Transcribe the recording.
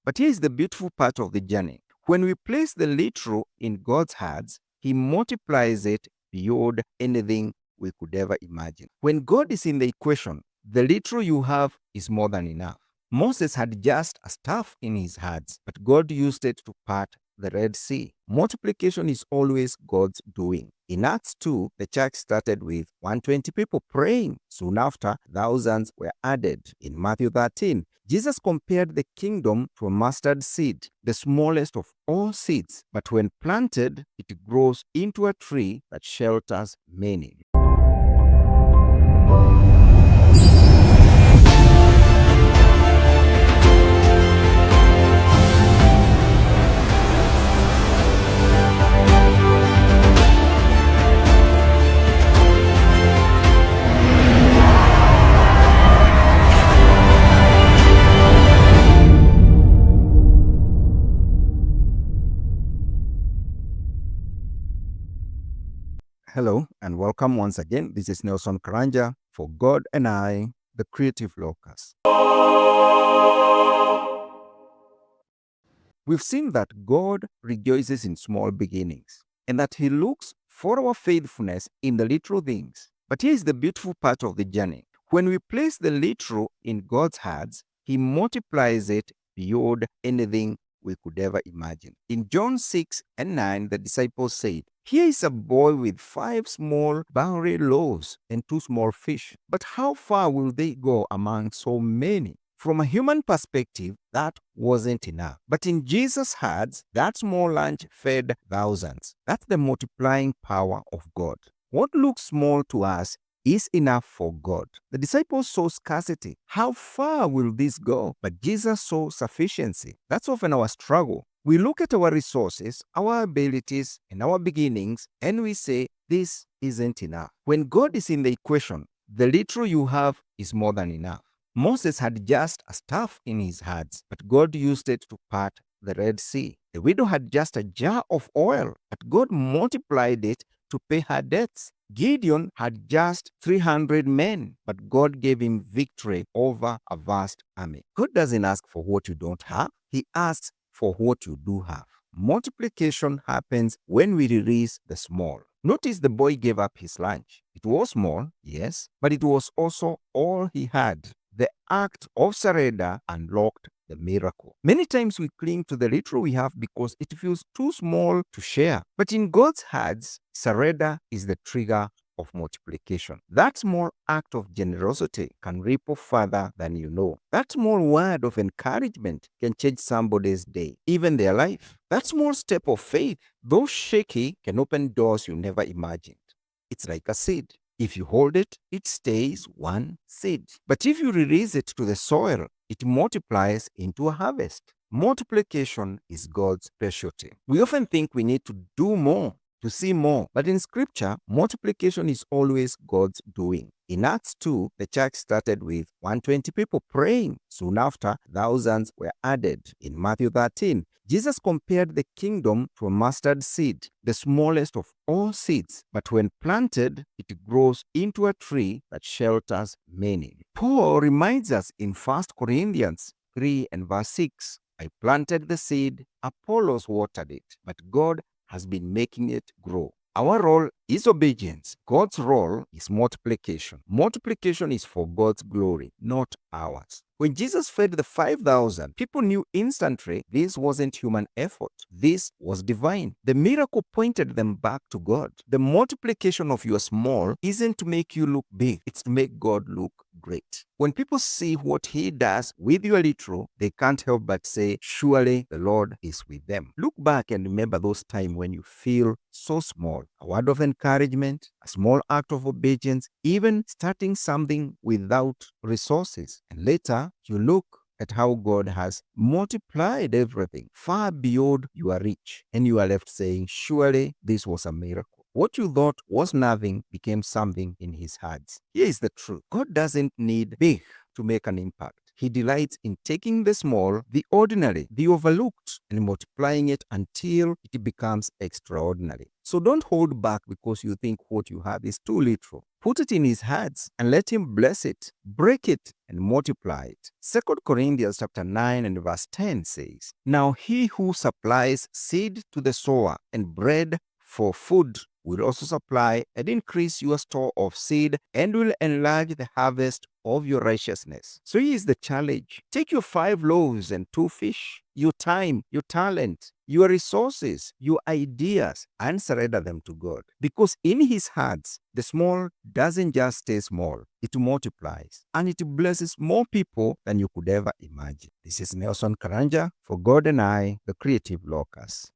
But here is the beautiful part of the journey. When we place the little in God's hands, He multiplies it beyond anything we could ever imagine. When God is in the equation, the little you have is more than enough. Moses had just a staff in his hands, but God used it to part the Red Sea. Multiplication is always God's doing. In Acts 2, the church started with 120 people praying. Soon after, thousands were added. In Matthew 13, Jesus compared the kingdom to a mustard seed, the smallest of all seeds, but when planted, it grows into a tree that shelters many. Hello and welcome once again. This is Nelson Karanja for God and I, the Creative Locus. We've seen that God rejoices in small beginnings and that He looks for our faithfulness in the little things. But here's the beautiful part of the journey. When we place the little in God's hands, He multiplies it beyond anything we could ever imagine. In John 6 and 9, the disciples said, "Here is a boy with 5 small barley loaves and 2 small fish. But how far will they go among so many?" From a human perspective, that wasn't enough. But in Jesus' hands, that small lunch fed thousands. That's the multiplying power of God. What looks small to us is enough for God. The disciples saw scarcity. How far will this go? But Jesus saw sufficiency. That's often our struggle. We look at our resources, our abilities, and our beginnings, and we say, this isn't enough. When God is in the equation, the little you have is more than enough. Moses had just a staff in his hands, but God used it to part the Red Sea. The widow had just a jar of oil, but God multiplied it to pay her debts. Gideon had just 300 men, but God gave him victory over a vast army. God doesn't ask for what you don't have. He asks for what you do have. Multiplication happens when we release the small. Notice the boy gave up his lunch. It was small, yes, but it was also all he had. The act of surrender unlocked the miracle. Many times we cling to the little we have because it feels too small to share. But in God's hands, surrender is the trigger of multiplication. That small act of generosity can ripple further than you know. That small word of encouragement can change somebody's day, even their life. That small step of faith, though shaky, can open doors you never imagined. It's like a seed. If you hold it, it stays one seed. But if you release it to the soil, it multiplies into a harvest. Multiplication is God's specialty. We often think we need to do more, to see more. But in Scripture, multiplication is always God's doing. In Acts 2, the church started with 120 people praying. Soon after, thousands were added. In Matthew 13, Jesus compared the kingdom to a mustard seed, the smallest of all seeds, but when planted, it grows into a tree that shelters many. Paul reminds us in 1 Corinthians 3 and verse 6, "I planted the seed, Apollos watered it, but God has been making it grow." Our role is obedience. God's role is multiplication. Multiplication is for God's glory, not ours. When Jesus fed the 5,000, people knew instantly this wasn't human effort. This was divine. The miracle pointed them back to God. The multiplication of your small isn't to make you look big. It's to make God look great. When people see what He does with your little, they can't help but say, surely the Lord is with them. Look back and remember those times when you feel so small. A word of encouragement, a small act of obedience, even starting something without resources. And later, you look at how God has multiplied everything far beyond your reach, and you are left saying, surely this was a miracle. What you thought was nothing became something in His hands. Here is the truth. God doesn't need big to make an impact. He delights in taking the small, the ordinary, the overlooked, and multiplying it until it becomes extraordinary. So don't hold back because you think what you have is too little. Put it in his hands and let him bless it, break it, and multiply it. 2 Corinthians chapter 9 and verse 10 says, "Now he who supplies seed to the sower and bread for food will also supply and increase your store of seed and will enlarge the harvest of your righteousness." So here is the challenge. Take your 5 loaves and 2 fish, your time, your talent, your resources, your ideas, and surrender them to God. Because in his hands, the small doesn't just stay small, it multiplies and it blesses more people than you could ever imagine. This is Nelson Karanja for God and I, the Creative Locus.